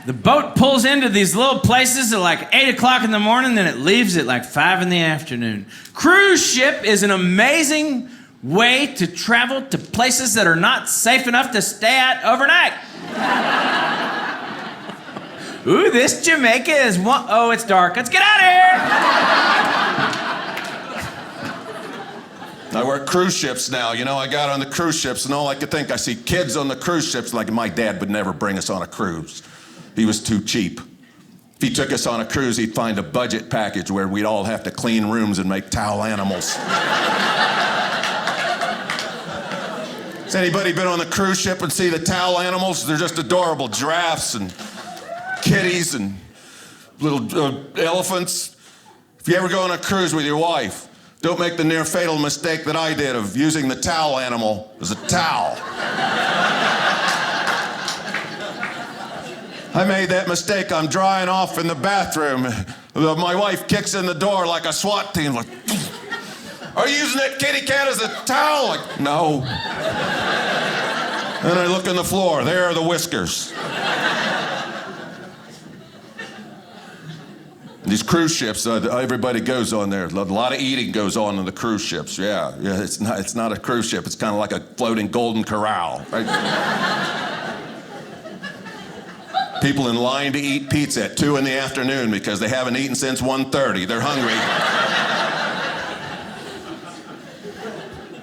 The boat pulls into these little places at like 8 o'clock in the morning, then it leaves at like 5 in the afternoon. Cruise ship is an amazing way to travel to places that are not safe enough to stay at overnight. Ooh, this Jamaica is one. Oh, it's dark. Let's get out of here. I work cruise ships now. You know, I got on the cruise ships, and all I could think, I see kids on the cruise ships, like my dad would never bring us on a cruise. He was too cheap. If he took us on a cruise, he'd find a budget package where we'd all have to clean rooms and make towel animals. Has anybody been on the cruise ship and see the towel animals? They're just adorable. Giraffes and kitties and little elephants. If you ever go on a cruise with your wife, don't make the near fatal mistake that I did of using the towel animal as a towel. I made that mistake. I'm drying off in the bathroom. My wife kicks in the door like a SWAT team. Like, are you using that kitty cat as a towel? Like, no. And I look on the floor. There are the whiskers. These cruise ships, everybody goes on there. A lot of eating goes on the cruise ships. Yeah, it's not a cruise ship. It's kind of like a floating golden corral, right? People in line to eat pizza at 2 in the afternoon because they haven't eaten since 1:30. They're hungry.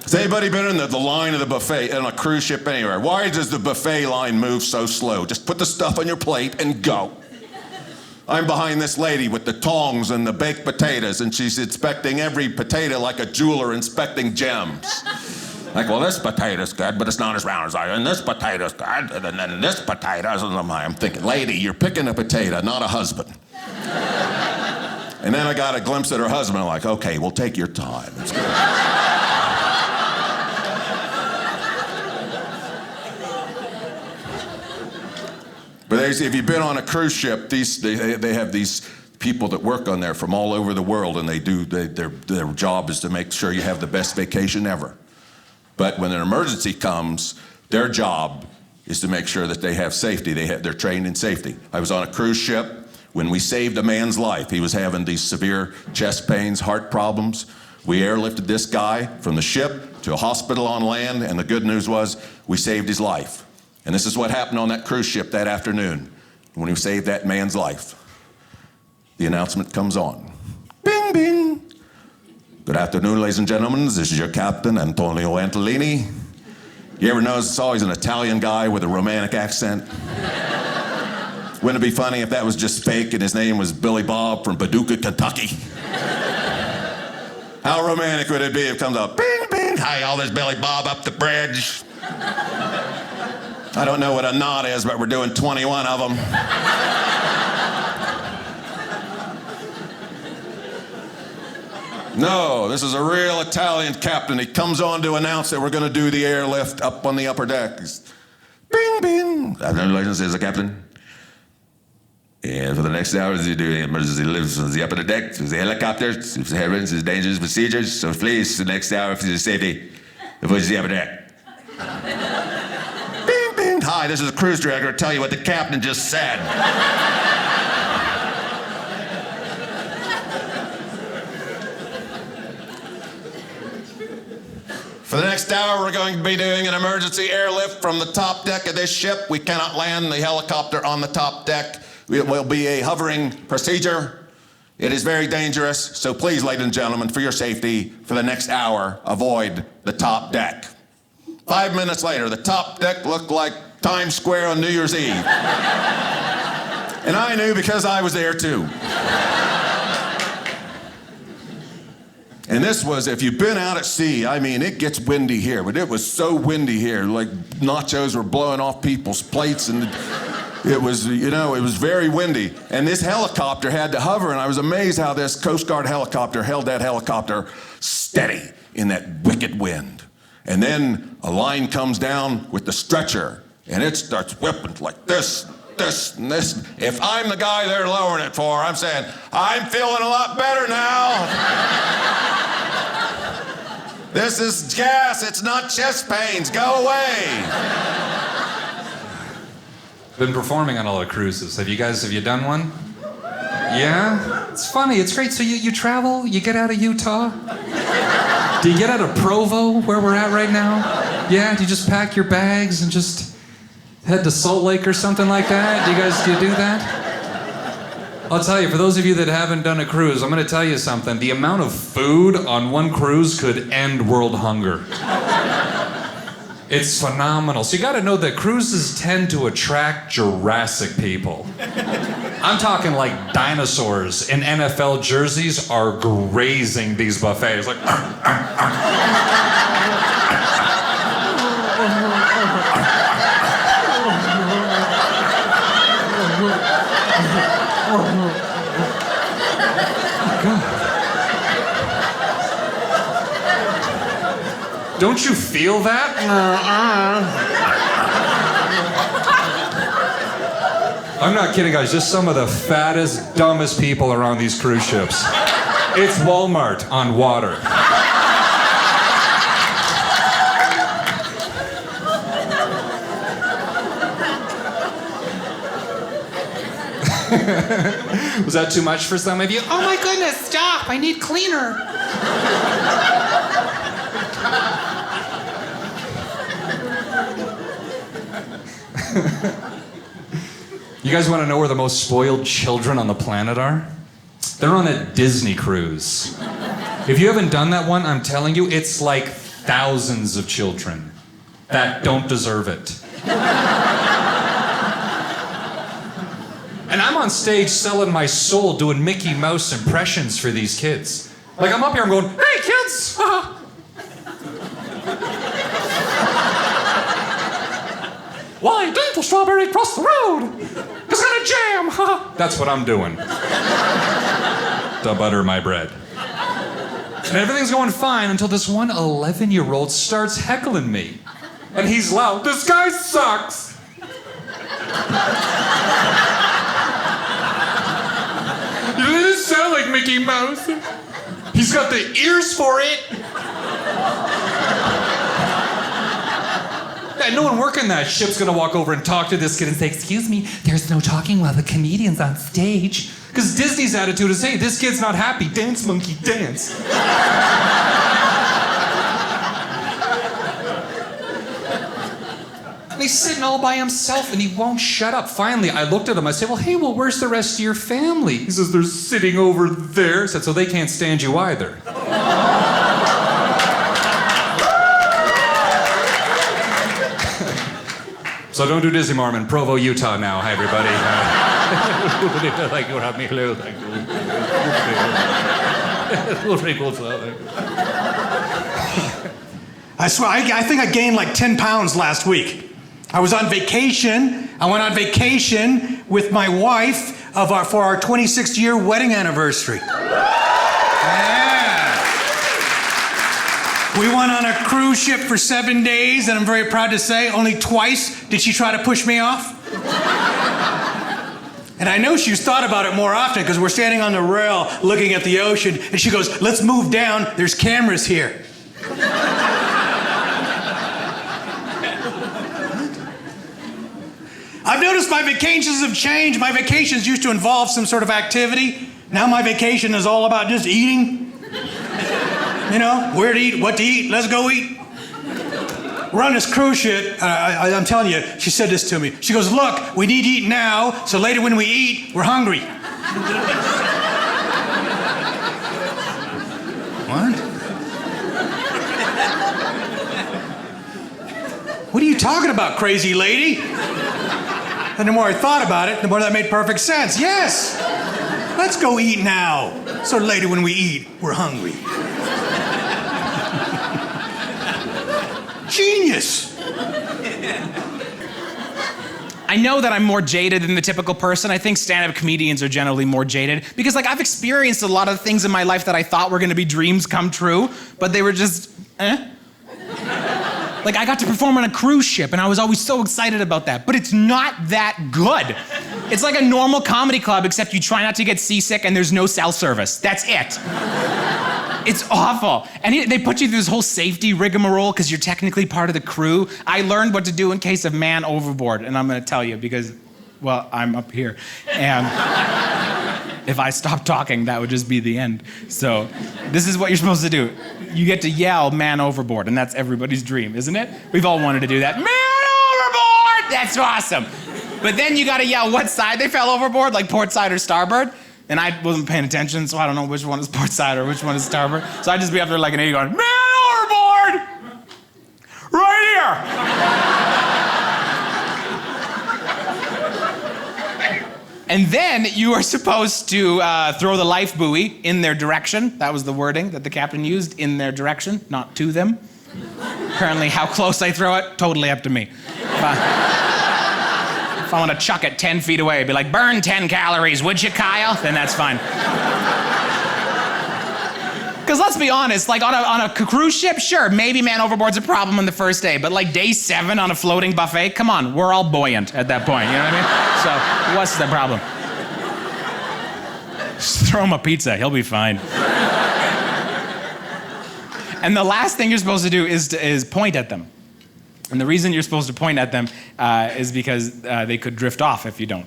Has anybody been in the line of the buffet on a cruise ship anywhere? Why does the buffet line move so slow? Just put the stuff on your plate and go. I'm behind this lady with the tongs and the baked potatoes, and she's inspecting every potato like a jeweler inspecting gems. Like, well, this potato's good, but it's not as round as I, and this potato's good, and then this potato's, and I'm thinking, lady, you're picking a potato, not a husband. And then I got a glimpse at her husband, I'm like, okay, well, take your time. It's good. But if you've been on a cruise ship, they have these people that work on there from all over the world, and their job is to make sure you have the best vacation ever. But when an emergency comes, their job is to make sure that they have safety. They're trained in safety. I was on a cruise ship when we saved a man's life. He was having these severe chest pains, heart problems. We airlifted this guy from the ship to a hospital on land, and the good news was we saved his life. And this is what happened on that cruise ship that afternoon when we saved that man's life. The announcement comes on. Bing, bing. Good afternoon, ladies and gentlemen. This is your captain, Antonio Antolini. You ever notice it's always an Italian guy with a romantic accent? Wouldn't it be funny if that was just fake and his name was Billy Bob from Paducah, Kentucky? How romantic would it be if it comes out, bing, bing, hi, all this Billy Bob up the bridge. I don't know what a knot is, but we're doing 21 of them. No, this is a real Italian captain. He comes on to announce that we're going to do the airlift up on the upper deck. He's, bing, bing. Congratulations, the captain. And for the next hours, you do the emergency lifts on the upper deck, the helicopters, the heavens, the dangerous procedures. So please, the next hour for your safety, avoid the upper deck. Bing, bing. Hi, this is the cruise director to tell you what the captain just said. For the next hour, we're going to be doing an emergency airlift from the top deck of this ship. We cannot land the helicopter on the top deck. It will be a hovering procedure. It is very dangerous, so please, ladies and gentlemen, for your safety, for the next hour, avoid the top deck. 5 minutes later, the top deck looked like Times Square on New Year's Eve. And I knew because I was there too. And this was, if you've been out at sea, I mean, it gets windy here, but it was so windy here, like nachos were blowing off people's plates, and it was, it was very windy. And this helicopter had to hover, and I was amazed how this Coast Guard helicopter held that helicopter steady in that wicked wind. And then a line comes down with the stretcher, and it starts whipping like this, and this. If I'm the guy they're lowering it for, I'm saying, I'm feeling a lot better now. This is gas, it's not chest pains, go away. Been performing on a lot of cruises. Have you done one? Yeah? It's funny, it's great. So you travel, you get out of Utah? Do you get out of Provo, where we're at right now? Yeah, do you just pack your bags and just head to Salt Lake or something like that? Do you do that? I'll tell you, for those of you that haven't done a cruise, I'm gonna tell you something. The amount of food on one cruise could end world hunger. It's phenomenal. So you gotta know that cruises tend to attract Jurassic people. I'm talking like dinosaurs in NFL jerseys are grazing these buffets. Like, don't you feel that? I'm not kidding, guys. Just some of the fattest, dumbest people are on these cruise ships. It's Walmart on water. Was that too much for some of you? Oh my goodness, stop! I need cleaner. You guys want to know where the most spoiled children on the planet are? They're on a Disney cruise. If you haven't done that one, I'm telling you, it's like thousands of children that don't deserve it. And I'm on stage selling my soul doing Mickey Mouse impressions for these kids. Like, I'm up here, I'm going, hey kids! Why didn't the strawberry cross the road? It's got a jam! That's what I'm doing. To butter my bread. And everything's going fine until this one 11-year-old starts heckling me. And he's loud, this guy sucks! He doesn't sound like Mickey Mouse. He's got the ears for it. And no one working that ship's gonna walk over and talk to this kid and say, excuse me, there's no talking while the comedian's on stage. Because Disney's attitude is, hey, this kid's not happy. Dance, monkey, dance. And he's sitting all by himself and he won't shut up. Finally, I looked at him. I said, well, where's the rest of your family? He says, they're sitting over there. I said, so they can't stand you either. So don't do Disney more. I'm in Provo, Utah now. Hi, everybody. Thank you for having me. Hello. Thank you. I swear, I think I gained like 10 pounds last week. I was on vacation. I went on vacation with my wife for our 26th year wedding anniversary. Yeah. We went on a cruise ship for 7 days, and I'm very proud to say only twice did she try to push me off. And I know she's thought about it more often because we're standing on the rail looking at the ocean, and she goes, let's move down, there's cameras here. I've noticed my vacations have changed. My vacations used to involve some sort of activity. Now my vacation is all about just eating. You know, where to eat, what to eat, let's go eat. We're on this cruise ship. I'm telling you, she said this to me. She goes, look, we need to eat now, so later when we eat, we're hungry. What? What are you talking about, crazy lady? And the more I thought about it, the more that made perfect sense. Yes, let's go eat now, so later when we eat, we're hungry. Genius! I know that I'm more jaded than the typical person. I think stand-up comedians are generally more jaded because, like, I've experienced a lot of things in my life that I thought were gonna be dreams come true, but they were just, Like, I got to perform on a cruise ship, and I was always so excited about that, but it's not that good. It's like a normal comedy club, except you try not to get seasick and there's no cell service. That's it. It's awful. And they put you through this whole safety rigmarole because you're technically part of the crew. I learned what to do in case of man overboard, and I'm gonna tell you because well, I'm up here. And if I stopped talking, that would just be the end. So this is what you're supposed to do. You get to yell, man overboard, and that's everybody's dream, isn't it? We've all wanted to do that. Man overboard! That's awesome. But then you gotta yell what side they fell overboard, like port side or starboard. And I wasn't paying attention, so I don't know which one is port side or which one is starboard. So I'd just be up there like an idiot going, man overboard! Right here! And then you are supposed to throw the life buoy in their direction. That was the wording that the captain used, in their direction, not to them. Apparently, how close I throw it, totally up to me. If I want to chuck it 10 feet away, be like, burn 10 calories, would you, Kyle? Then that's fine. Because let's be honest, like on a cruise ship, sure, maybe man overboard's a problem on the first day, but like day 7 on a floating buffet, come on, we're all buoyant at that point, you know what I mean? So what's the problem? Just throw him a pizza, he'll be fine. And the last thing you're supposed to do is point at them. And the reason you're supposed to point at them is because they could drift off if you don't.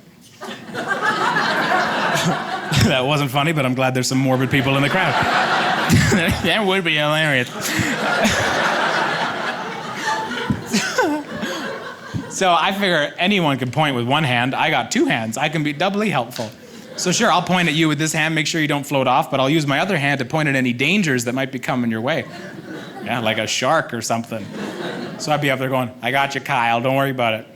That wasn't funny, but I'm glad there's some morbid people in the crowd. That would be hilarious. So I figure anyone can point with one hand. I got 2 hands. I can be doubly helpful. So sure, I'll point at you with this hand, make sure you don't float off, but I'll use my other hand to point at any dangers that might be coming your way. Yeah, like a shark or something. So I'd be up there going, I got you, Kyle, don't worry about it.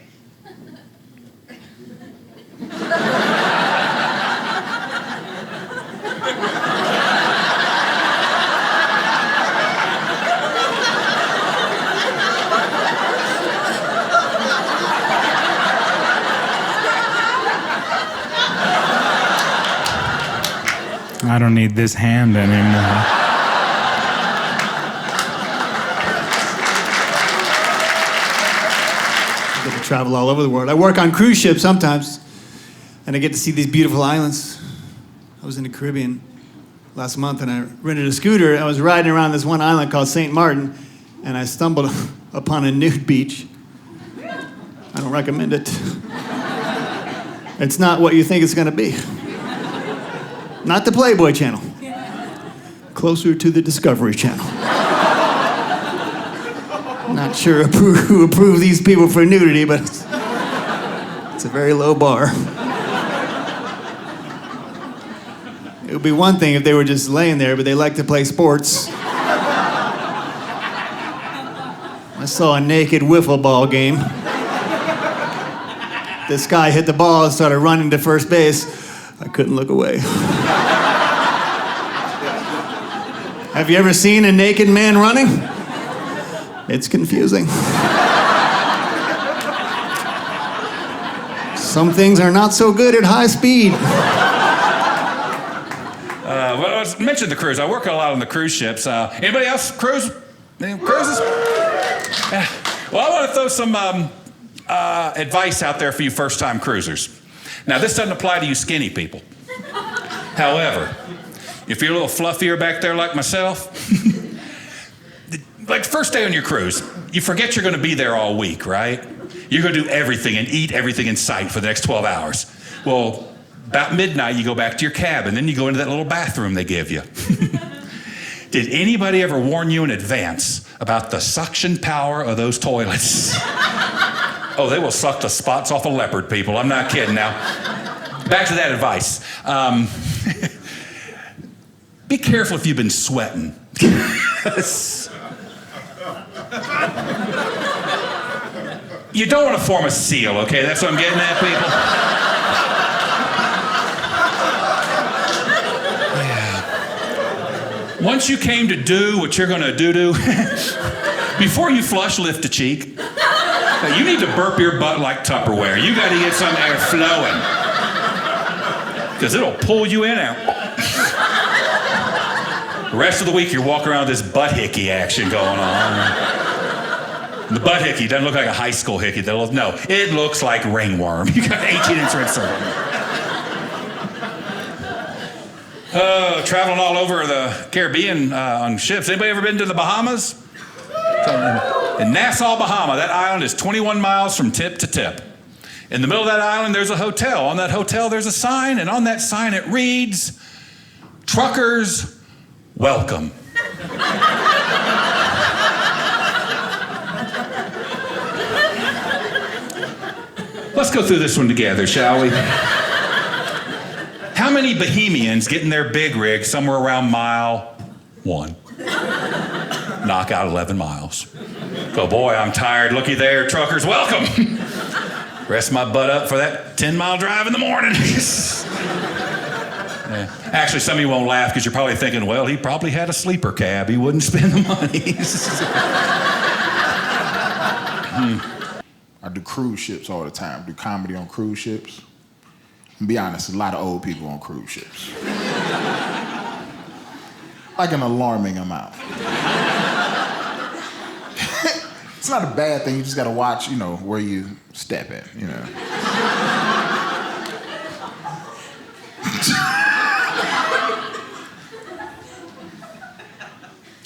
I don't need this hand anymore. I get to travel all over the world. I work on cruise ships sometimes, and I get to see these beautiful islands. I was in the Caribbean last month, and I rented a scooter. I was riding around this one island called St. Martin, and I stumbled upon a nude beach. I don't recommend it. It's not what you think it's going to be. Not the Playboy Channel. Closer to the Discovery Channel. Not sure who approved these people for nudity, but it's a very low bar. It would be one thing if they were just laying there, but they like to play sports. I saw a naked wiffle ball game. This guy hit the ball and started running to first base. I couldn't look away. Have you ever seen a naked man running? It's confusing. Some things are not so good at high speed. Well, let's mention the cruise. I work a lot on the cruise ships. Anybody else cruise? Any cruises? Yeah. Well, I want to throw some advice out there for you first-time cruisers. Now, this doesn't apply to you skinny people. However, if you're a little fluffier back there like myself, like first day on your cruise, you forget you're going to be there all week, right? You're going to do everything and eat everything in sight for the next 12 hours. Well, about midnight, you go back to your cabin, then you go into that little bathroom they give you. Did anybody ever warn you in advance about the suction power of those toilets? Oh, they will suck the spots off of leopard people. I'm not kidding now. Back to that advice. Be careful if you've been sweating. You don't want to form a seal, okay? That's what I'm getting at, people. Yeah. Once you came to do what you're going to do, before you flush, lift a cheek. You need to burp your butt like Tupperware. You got to get some air flowing. Because it'll pull you in out. The rest of the week, you're walking around with this butt hickey action going on. The butt hickey doesn't look like a high school hickey. No, it looks like ringworm. You got 18-inch red circle. Traveling all over the Caribbean on ships. Anybody ever been to the Bahamas? In Nassau, Bahama, that island is 21 miles from tip to tip. In the middle of that island, there's a hotel. On that hotel, there's a sign, and on that sign it reads, "Truckers, welcome." Let's go through this one together, shall we? How many Bohemians get in their big rig somewhere around mile 1? Knock out 11 miles. Go, boy, I'm tired. Looky there, truckers, welcome. Rest my butt up for that 10-mile drive in the morning. Yeah. Actually, some of you won't laugh because you're probably thinking, well, he probably had a sleeper cab. He wouldn't spend the money. I do cruise ships all the time. Do comedy on cruise ships. And be honest, a lot of old people on cruise ships. Like an alarming amount. It's not a bad thing. You just gotta watch, where you step in,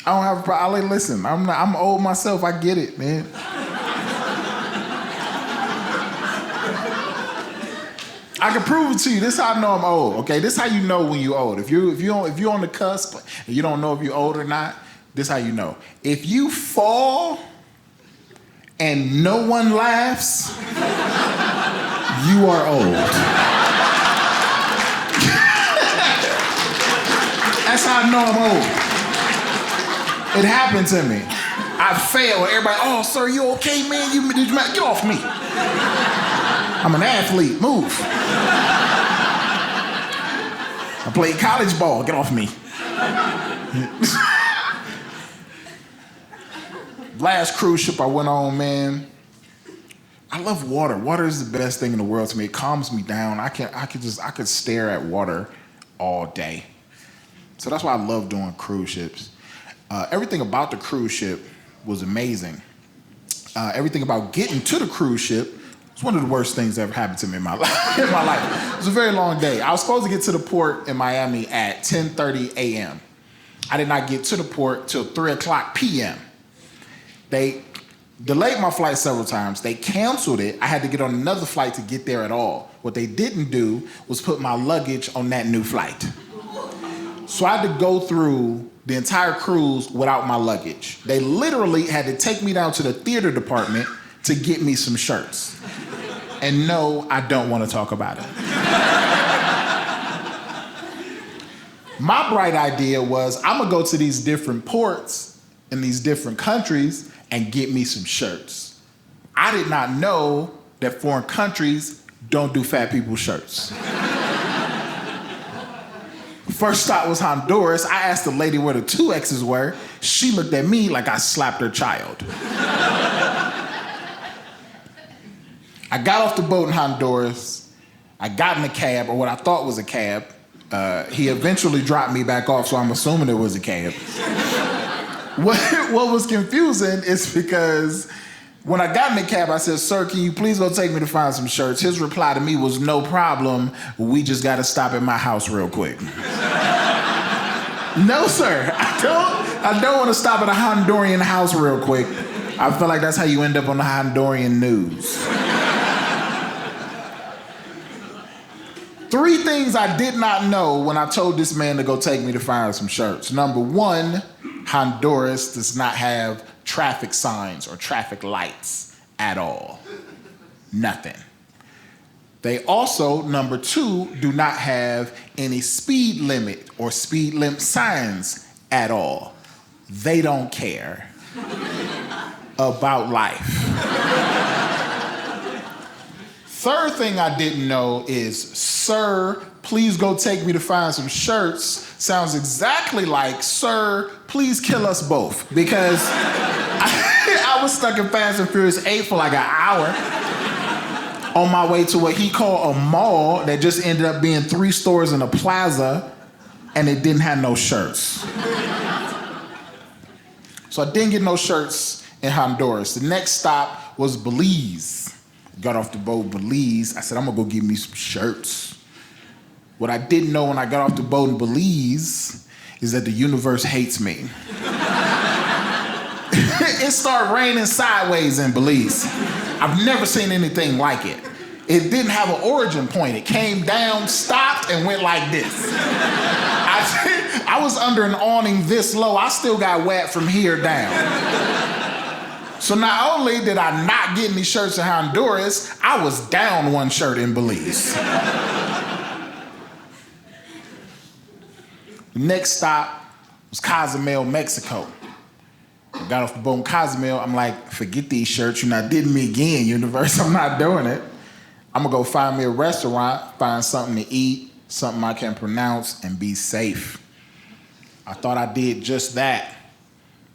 I don't have a problem. Listen, I'm old myself. I get it, man. I can prove it to you. This is how I know I'm old. Okay, this is how you know when you're old. If you're on the cusp and you don't know if you're old or not, this is how you know. If you fall and no one laughs, you are old. That's how I know I'm old. It happened to me. I failed. Everybody, oh, sir, you okay, man? Get off me. I'm an athlete. Move. I played college ball. Get off me. Last cruise ship I went on, man. I love water. Water is the best thing in the world to me. It calms me down. I could stare at water all day. So that's why I love doing cruise ships. Everything about the cruise ship was amazing. Everything about getting to the cruise ship was one of the worst things that ever happened to me in my life. It was a very long day. I was supposed to get to the port in Miami at 10:30 a.m. I did not get to the port till 3 o'clock p.m. They delayed my flight several times. They canceled it. I had to get on another flight to get there at all. What they didn't do was put my luggage on that new flight. So I had to go through the entire cruise without my luggage. They literally had to take me down to the theater department to get me some shirts. And no, I don't want to talk about it. My bright idea was I'm gonna go to these different ports in these different countries and get me some shirts. I did not know that foreign countries don't do fat people shirts. First stop was Honduras. I asked the lady where the 2X's were. She looked at me like I slapped her child. I got off the boat in Honduras. I got in a cab, or what I thought was a cab. He eventually dropped me back off, so I'm assuming it was a cab. What was confusing is because when I got in the cab, I said, "Sir, can you please go take me to find some shirts?" His reply to me was, "No problem. We just got to stop at my house real quick." No, sir. I don't want to stop at a Honduran house real quick. I feel like that's how you end up on the Honduran news. 3 things I did not know when I told this man to go take me to find some shirts. Number 1, Honduras does not have traffic signs or traffic lights at all. Nothing. They also, number 2, do not have any speed limit or speed limit signs at all. They don't care about life. Third thing I didn't know is, "Sir, please go take me to find some shirts," sounds exactly like, "Sir, please kill us both," because I was stuck in Fast and Furious 8 for like an hour on my way to what he called a mall that just ended up being 3 stores in a plaza, and it didn't have no shirts. So I didn't get no shirts in Honduras. The next stop was Belize. Got off the boat, Belize. I said, I'm gonna go get me some shirts. What I didn't know when I got off the boat in Belize is that the universe hates me. It started raining sideways in Belize. I've never seen anything like it. It didn't have an origin point. It came down, stopped, and went like this. I was under an awning this low. I still got wet from here down. So not only did I not get any shirts in Honduras, I was down one shirt in Belize. The next stop was Cozumel, Mexico. I got off the boat in Cozumel. I'm like, forget these shirts. You're not didding me again, universe. I'm not doing it. I'm gonna go find me a restaurant, find something to eat, something I can pronounce, and be safe. I thought I did just that.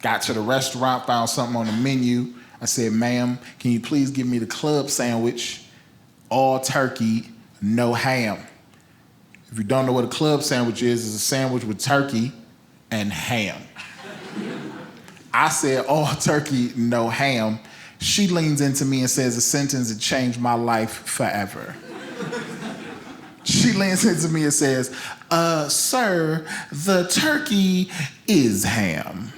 Got to the restaurant, found something on the menu. I said, ma'am, can you please give me the club sandwich, all turkey, no ham? If you don't know what a club sandwich is, it's a sandwich with turkey and ham. I said, all turkey, no ham. She leans into me and says a sentence that changed my life forever. She leans into me and says, sir, the turkey is ham.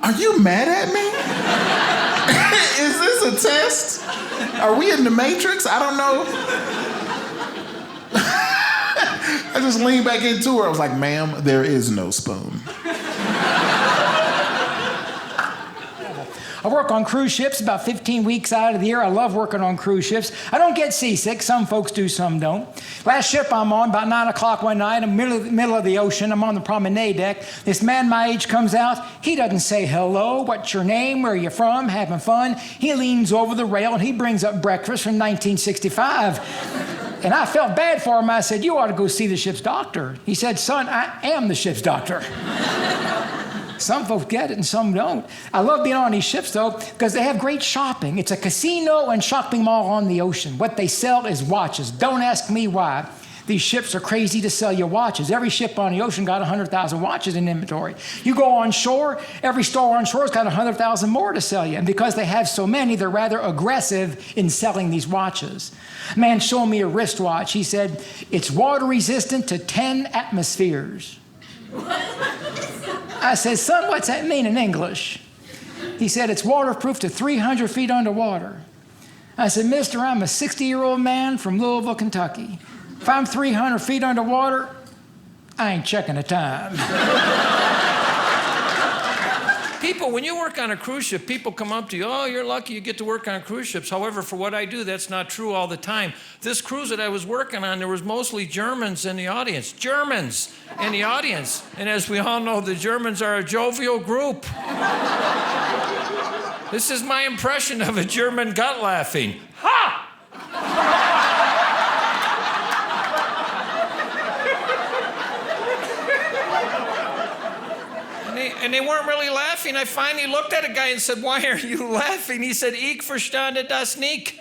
Are you mad at me? Is this a test? Are we in the Matrix? I don't know. I just leaned back into her. I was like, ma'am, there is no spoon. I work on cruise ships about 15 weeks out of the year. I love working on cruise ships. I don't get seasick. Some folks do, some don't. Last ship I'm on, about 9 o'clock one night, in the middle of the ocean. I'm on the promenade deck. This man my age comes out. He doesn't say hello. What's your name? Where are you from? Having fun? He leans over the rail and he brings up breakfast from 1965. And I felt bad for him. I said, you ought to go see the ship's doctor. He said, son, I am the ship's doctor. Some folks get it and some don't. I love being on these ships, though, because they have great shopping. It's a casino and shopping mall on the ocean. What they sell is watches. Don't ask me why. These ships are crazy to sell you watches. Every ship on the ocean got 100,000 watches in inventory. You go on shore, every store on shore has got 100,000 more to sell you. And because they have so many, they're rather aggressive in selling these watches. A man showed me a wristwatch. He said, it's water resistant to 10 atmospheres. I said, son, what's that mean in English? He said, it's waterproof to 300 feet underwater. I said, mister, I'm a 60-year-old man from Louisville, Kentucky. If I'm 300 feet underwater, I ain't checking the time. People, when you work on a cruise ship, people come up to you, oh, you're lucky you get to work on cruise ships. However, for what I do, that's not true all the time. This cruise that I was working on, there was mostly Germans in the audience. Germans in the audience. And as we all know, the Germans are a jovial group. This is my impression of a German gut laughing. Ha! And they weren't really laughing. I finally looked at a guy and said, why are you laughing? He said, ich verstande das nicht.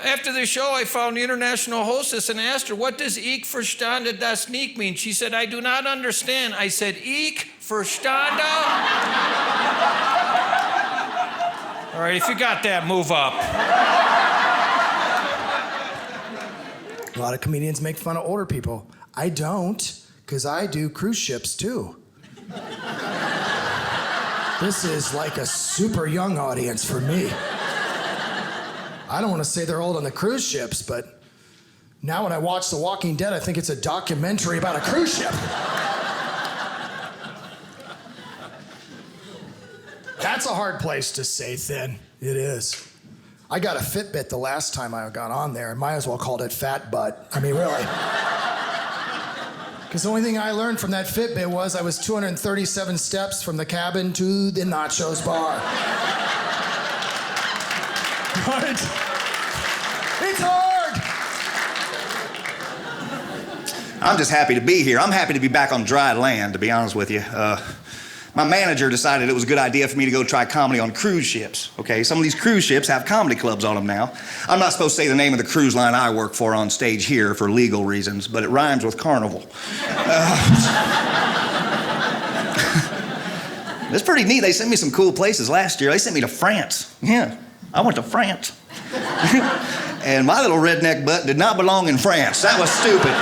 After the show, I found the international hostess and asked her, what does ich verstande das nicht mean? She said, I do not understand. I said, ich verstande. All right, if you got that, move up. A lot of comedians make fun of older people. I don't, because I do cruise ships too. This is like a super young audience for me. I don't want to say they're old on the cruise ships, but now when I watch The Walking Dead, I think it's a documentary about a cruise ship. That's a hard place to say thin. It is. I got a Fitbit the last time I got on there. I might as well called it Fat Butt. I mean, really. Because the only thing I learned from that Fitbit was I was 237 steps from the cabin to the nachos bar. Hard. It's hard. I'm just happy to be here. I'm happy to be back on dry land, to be honest with you. My manager decided it was a good idea for me to go try comedy on cruise ships, okay? Some of these cruise ships have comedy clubs on them now. I'm not supposed to say the name of the cruise line I work for on stage here for legal reasons, but it rhymes with carnival. It's pretty neat. They sent me some cool places last year. They sent me to France. Yeah, I went to France. And my little redneck butt did not belong in France. That was stupid.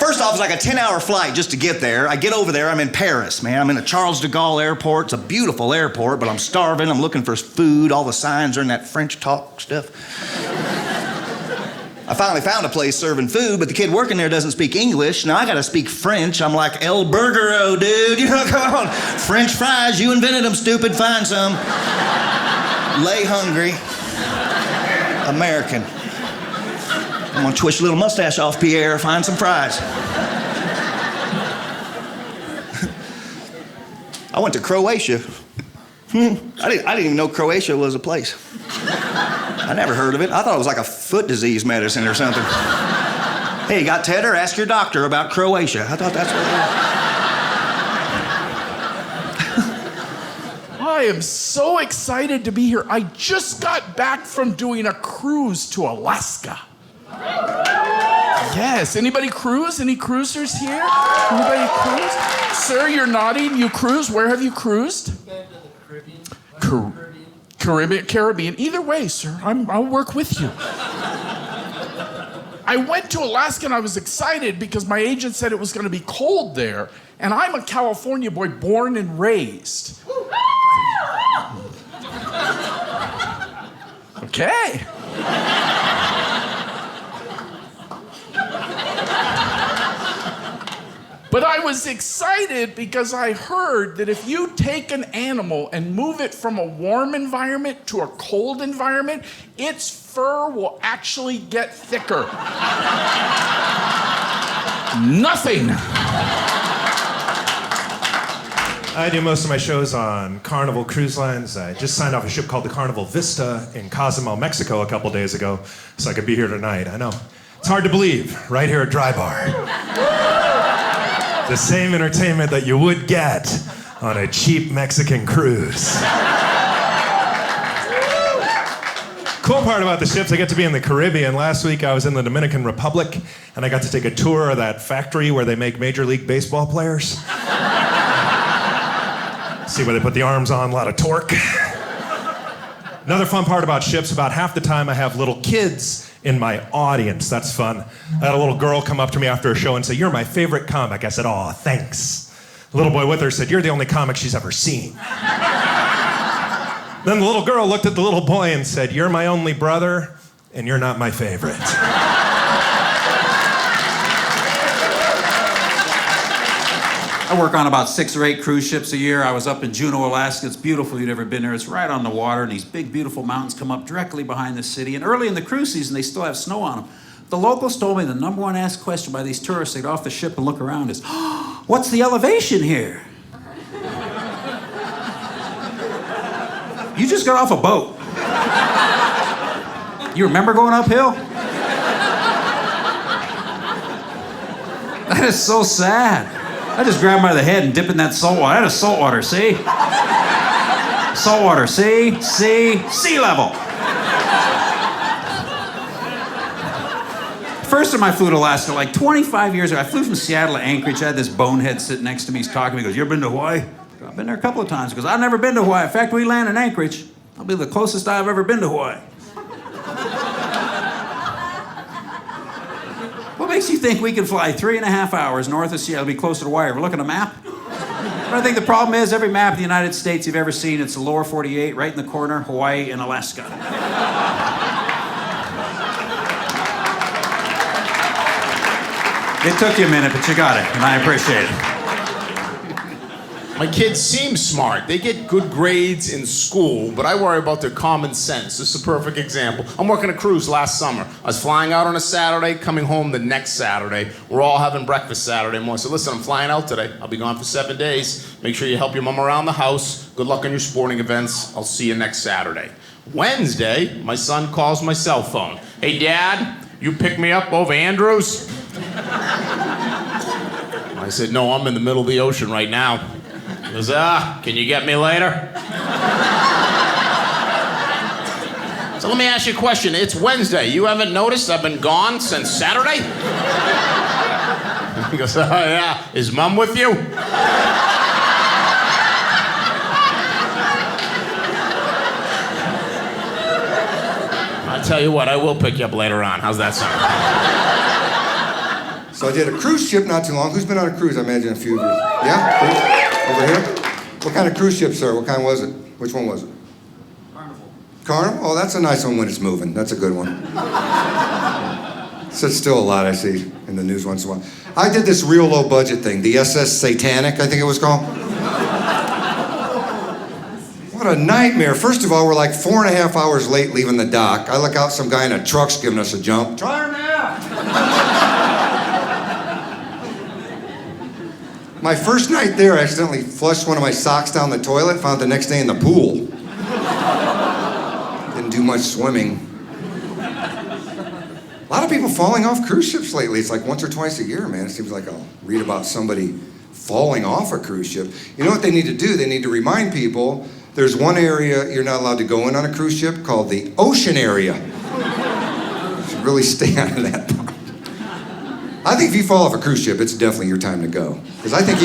First off, it's like a 10-hour flight just to get there. I get over there, I'm in Paris, man. I'm in the Charles de Gaulle airport. It's a beautiful airport, but I'm starving. I'm looking for food. All the signs are in that French talk stuff. I finally found a place serving food, but the kid working there doesn't speak English. Now I gotta speak French. I'm like, El Burgero, dude. You know, come on. French fries, you invented them, stupid. Find some. Lay hungry. American. I'm gonna twist a little mustache off, Pierre. Find some fries. I went to Croatia. I didn't even know Croatia was a place. I never heard of it. I thought it was like a foot disease medicine or something. Hey, you got Tedder? Ask your doctor about Croatia. I thought that's what it was. I am so excited to be here. I just got back from doing a cruise to Alaska. Yes, anybody cruise? Any cruisers here? Anybody cruise? Sir, you're nodding. You cruise? Where have you cruised? Caribbean. Either way, sir, I'll work with you. I went to Alaska and I was excited because my agent said it was going to be cold there. And I'm a California boy born and raised. Okay. But I was excited because I heard that if you take an animal and move it from a warm environment to a cold environment, its fur will actually get thicker. Nothing. I do most of my shows on Carnival Cruise Lines. I just signed off a ship called the Carnival Vista in Cozumel, Mexico a couple days ago, so I could be here tonight. I know. It's hard to believe, right here at Dry Bar. The same entertainment that you would get on a cheap Mexican cruise. Cool part about the ships, I get to be in the Caribbean. Last week I was in the Dominican Republic, and I got to take a tour of that factory where they make Major League Baseball players. See where they put the arms on, a lot of torque. Another fun part about ships, about half the time I have little kids in my audience. That's fun. I had a little girl come up to me after a show and say, "You're my favorite comic." I said, "Aw, thanks." The little boy with her said, "You're the only comic she's ever seen." Then the little girl looked at the little boy and said, "You're my only brother, and you're not my favorite." I work on about 6 or 8 cruise ships a year. I was up in Juneau, Alaska. It's beautiful. If you've never been there. It's right on the water, and these big, beautiful mountains come up directly behind the city. And early in the cruise season, they still have snow on them. The locals told me the number one asked question by these tourists, they get off the ship and look around, is, "Oh, what's the elevation here?" You just got off a boat. You remember going uphill? That is so sad. I just grab him by the head and dip in that salt water. That is salt water, see? Salt water, see? Sea level. First time I flew to Alaska, like 25 years ago, I flew from Seattle to Anchorage. I had this bonehead sitting next to me. He's talking to me. He goes, "You ever been to Hawaii?" "I've been there a couple of times." He goes, "I've never been to Hawaii. In fact, we land in Anchorage. I'll be the closest I've ever been to Hawaii." What makes you think we can fly 3.5 hours north of Seattle, be closer to Hawaii? Ever look at a map? But I think the problem is every map of the United States you've ever seen, it's the lower 48, right in the corner, Hawaii and Alaska. It took you a minute, but you got it, and I appreciate it. My kids seem smart. They get good grades in school, but I worry about their common sense. This is a perfect example. I'm working a cruise last summer. I was flying out on a Saturday, coming home the next Saturday. We're all having breakfast Saturday morning. So listen, I'm flying out today. I'll be gone for 7 days. Make sure you help your mom around the house. Good luck on your sporting events. I'll see you next Saturday. Wednesday, my son calls my cell phone. "Hey, Dad, you pick me up over Andrews?" I said, "No, I'm in the middle of the ocean right now." He goes, "Can you get me later?" So let me ask you a question. It's Wednesday. You haven't noticed I've been gone since Saturday? He goes, "Oh, yeah. Is Mom with you?" I'll tell you what, I will pick you up later on. How's that sound? So I did a cruise ship not too long. Who's been on a cruise? I imagine a few of you. Yeah? Cruise? Over here? What kind of cruise ship, sir? What kind was it? Which one was it? Carnival. Carnival? Oh, that's a nice one when it's moving. That's a good one. So it's still a lot I see in the news once in a while. I did this real low budget thing, the SS Satanic, I think it was called. What a nightmare. First of all, we're like 4.5 hours late leaving the dock. I look out, some guy in a truck's giving us a jump. Try her now! My first night there, I accidentally flushed one of my socks down the toilet, found it the next day in the pool. Didn't do much swimming. A lot of people falling off cruise ships lately. It's like once or twice a year, man. It seems like I'll read about somebody falling off a cruise ship. You know what they need to do? They need to remind people there's one area you're not allowed to go in on a cruise ship called the ocean area. You should really stay out of that part. I think if you fall off a cruise ship, it's definitely your time to go. Because I think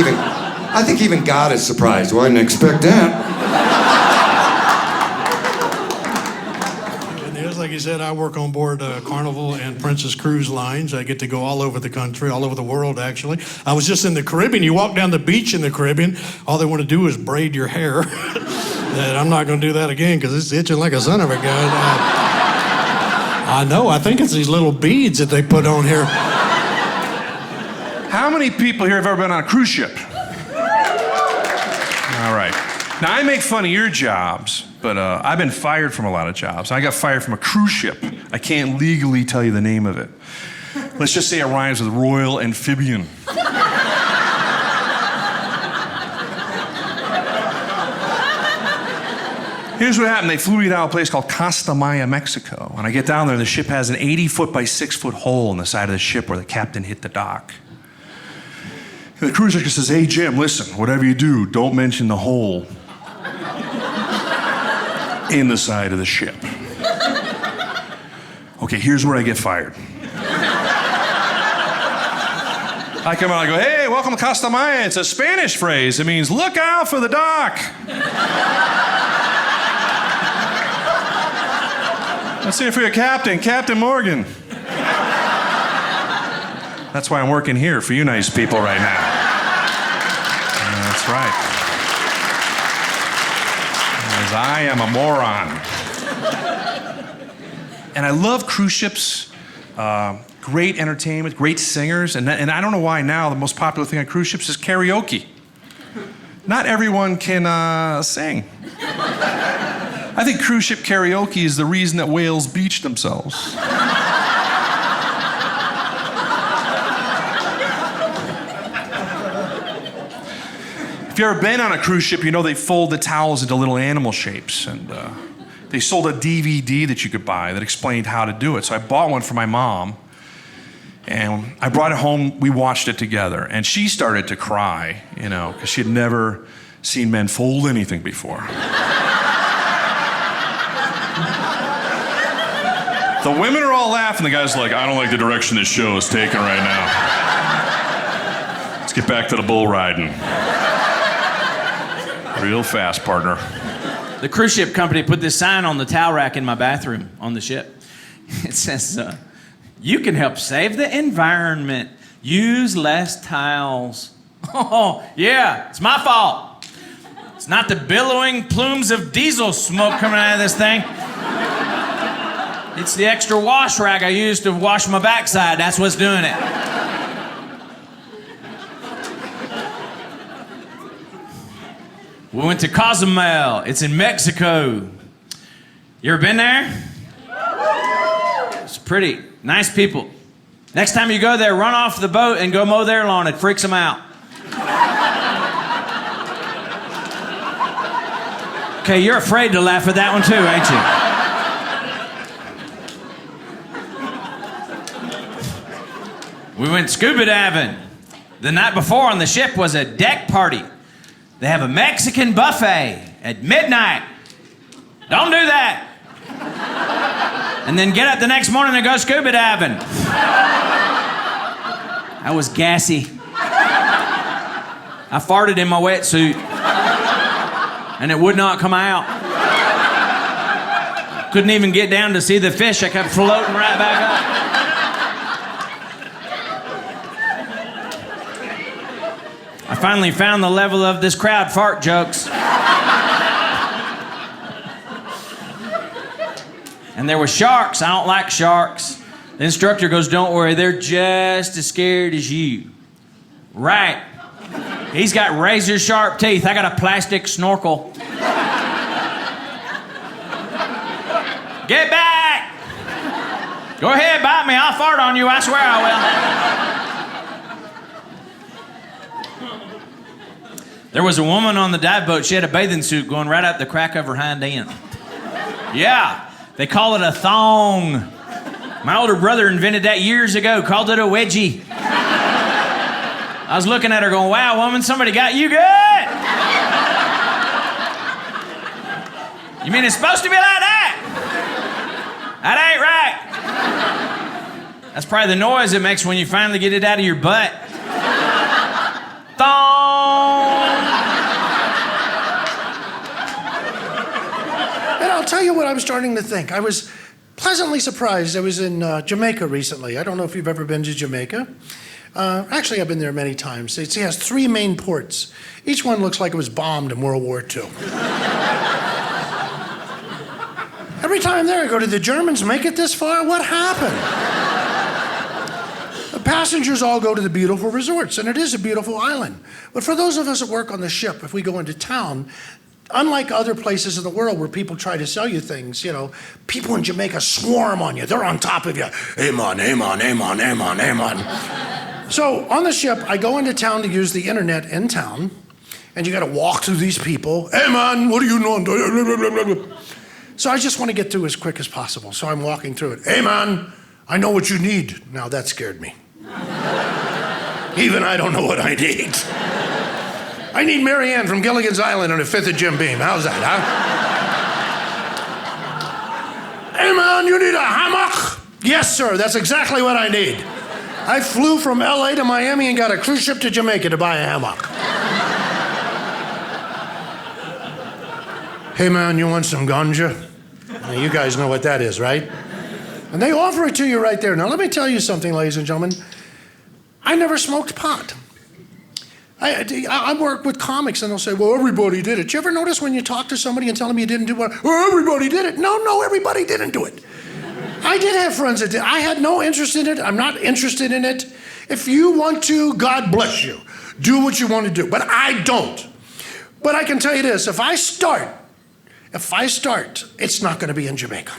even God is surprised. Well, I didn't expect that. Like you said, I work on board Carnival and Princess Cruise Lines. I get to go all over the country, all over the world, actually. I was just in the Caribbean. You walk down the beach in the Caribbean, all they want to do is braid your hair. And I'm not going to do that again because it's itching like a son of a gun. I know. I think it's these little beads that they put on here. How many people here have ever been on a cruise ship? All right. Now, I make fun of your jobs, but I've been fired from a lot of jobs. I got fired from a cruise ship. I can't legally tell you the name of it. Let's just say it rhymes with Royal Amphibian. Here's what happened. They flew me down to a place called Costa Maya, Mexico. And I get down there, and the ship has an 80-foot by 6-foot hole in the side of the ship where the captain hit the dock. And the cruise director says, "Hey, Jim, listen, whatever you do, don't mention the hole in the side of the ship." Okay, here's where I get fired. I come out and I go, "Hey, welcome to Costa Maya." It's a Spanish phrase. It means, look out for the dock. Let's hear it for your captain, Captain Morgan. That's why I'm working here for you nice people right now. That's right. Because I am a moron. And I love cruise ships. Great entertainment, great singers. And I don't know why now the most popular thing on cruise ships is karaoke. Not everyone can sing. I think cruise ship karaoke is the reason that whales beach themselves. If you've ever been on a cruise ship, you know they fold the towels into little animal shapes. And they sold a DVD that you could buy that explained how to do it. So I bought one for my mom. And I brought it home, we watched it together. And she started to cry, you know, because she had never seen men fold anything before. The women are all laughing. The guy's like, "I don't like the direction this show is taking right now. Let's get back to the bull riding. Real fast, partner." The cruise ship company put this sign on the towel rack in my bathroom on the ship. It says, "You can help save the environment. Use less towels." Oh, yeah, it's my fault. It's not the billowing plumes of diesel smoke coming out of this thing. It's the extra wash rag I used to wash my backside. That's what's doing it. We went to Cozumel. It's in Mexico. You ever been there? It's pretty. Nice people. Next time you go there, run off the boat and go mow their lawn. It freaks them out. Okay, you're afraid to laugh at that one too, ain't you? We went scuba diving. The night before on the ship was a deck party. They have a Mexican buffet at midnight. Don't do that. And then get up the next morning and go scuba diving. I was gassy. I farted in my wetsuit. And it would not come out. Couldn't even get down to see the fish. I kept floating right back up. finally found the level of this crowd fart jokes. And there were sharks. I don't like sharks. The instructor goes, don't worry, they're just as scared as you. Right. He's got razor sharp teeth. I got a plastic snorkel. Get back! Go ahead, bite me. I'll fart on you. I swear I will. There was a woman on the dive boat. She had a bathing suit going right up the crack of her hind end. Yeah, they call it a thong. My older brother invented that years ago, called it a wedgie. I was looking at her going, wow, woman, somebody got you good. You mean it's supposed to be like that? That ain't right. That's probably the noise it makes when you finally get it out of your butt. Thong. And I'll tell you what I'm starting to think. I was pleasantly surprised. I was in Jamaica recently. I don't know if you've ever been to Jamaica. Actually, I've been there many times. It has 3 main ports. Each one looks like it was bombed in World War II. Every time I'm there, I go, did the Germans make it this far? What happened? The passengers all go to the beautiful resorts, and it is a beautiful island. But for those of us that work on the ship, if we go into town, unlike other places in the world where people try to sell you things, you know, people in Jamaica swarm on you. They're on top of you. Amen, amen, amen, amen, amen. So on the ship, I go into town to use the internet in town, and you got to walk through these people. Hey man, what do you know? So I just want to get through as quick as possible. So I'm walking through it. Hey man, I know what you need. Now that scared me. Even I don't know what I need. I need Mary Ann from Gilligan's Island on a 5th of Jim Beam. How's that, huh? Hey man, you need a hammock? Yes, sir, that's exactly what I need. I flew from LA to Miami and got a cruise ship to Jamaica to buy a hammock. Hey man, you want some ganja? Now, you guys know what that is, right? And they offer it to you right there. Now let me tell you something, ladies and gentlemen. I never smoked pot. I work with comics and they'll say, well, everybody did it. Did you ever notice when you talk to somebody and tell them you didn't do it? Well, everybody did it. No, everybody didn't do it. I did have friends that did. I had no interest in it. I'm not interested in it. If you want to, God bless you. Do what you want to do. But I don't. But I can tell you this, if I start, it's not going to be in Jamaica.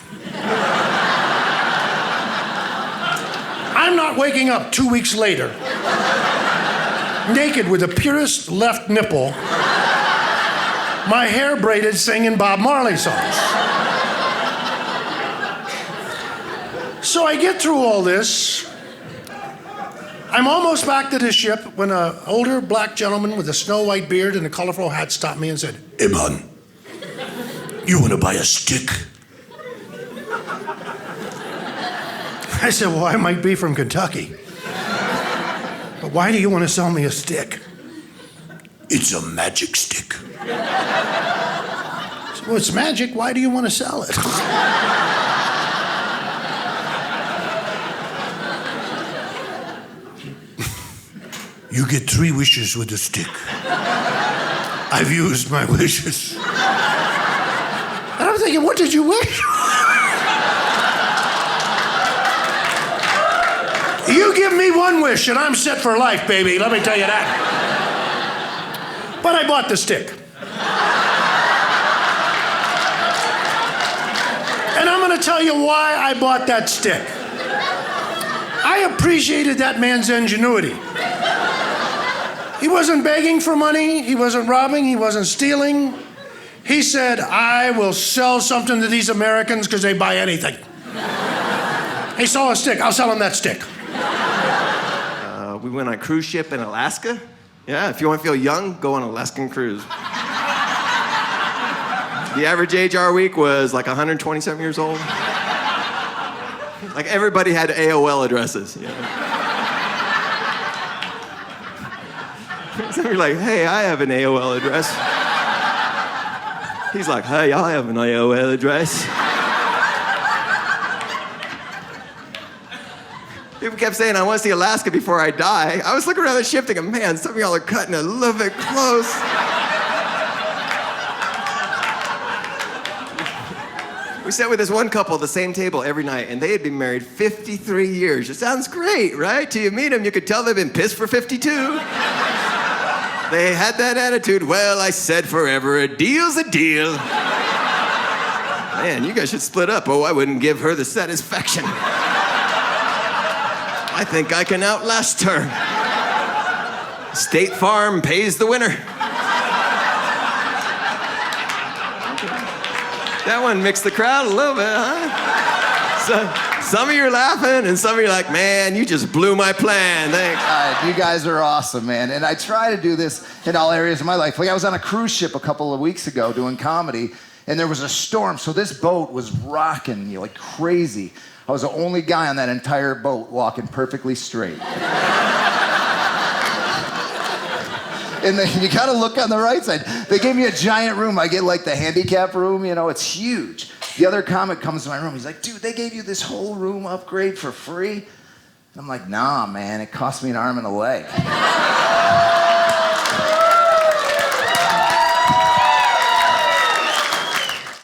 I'm not waking up 2 weeks later naked with the purest left nipple, my hair braided singing Bob Marley songs. So I get through all this. I'm almost back to the ship when an older black gentleman with a snow white beard and a colorful hat stopped me and said, hey man, you want to buy a stick? I said, well, I might be from Kentucky. But why do you want to sell me a stick? It's a magic stick. I said, well, it's magic. Why do you want to sell it? You get 3 wishes with a stick. I've used my wishes. And I'm thinking, what did you wish? You give me 1 wish and I'm set for life, baby. Let me tell you that. But I bought the stick. And I'm going to tell you why I bought that stick. I appreciated that man's ingenuity. He wasn't begging for money. He wasn't robbing. He wasn't stealing. He said, I will sell something to these Americans because they buy anything. He saw a stick. I'll sell him that stick. We went on a cruise ship in Alaska. Yeah, if you want to feel young, go on an Alaskan cruise. The average age our week was like 127 years old. Like everybody had AOL addresses. You know? So we're like, hey, I have an AOL address. He's like, hey, I have an AOL address. People kept saying, I want to see Alaska before I die. I was looking around the ship thinking, man, some of y'all are cutting a little bit close. We sat with this one couple at the same table every night, and they had been married 53 years. It sounds great, right? Till you meet them, you could tell they've been pissed for 52. They had that attitude, well, I said forever, a deal's a deal. Man, you guys should split up. Oh, I wouldn't give her the satisfaction. I think I can outlast her. State Farm pays the winner. That one mixed the crowd a little bit, huh? So, some of you are laughing, and some of you are like, man, you just blew my plan. Thanks. You guys are awesome, man. And I try to do this in all areas of my life. Like I was on a cruise ship a couple of weeks ago doing comedy, and there was a storm, so this boat was rocking like crazy. I was the only guy on that entire boat walking perfectly straight. And you gotta look on the right side. They gave me a giant room. I get like the handicap room, you know, it's huge. The other comic comes to my room. He's like, dude, they gave you this whole room upgrade for free? And I'm like, nah, man, it cost me an arm and a leg.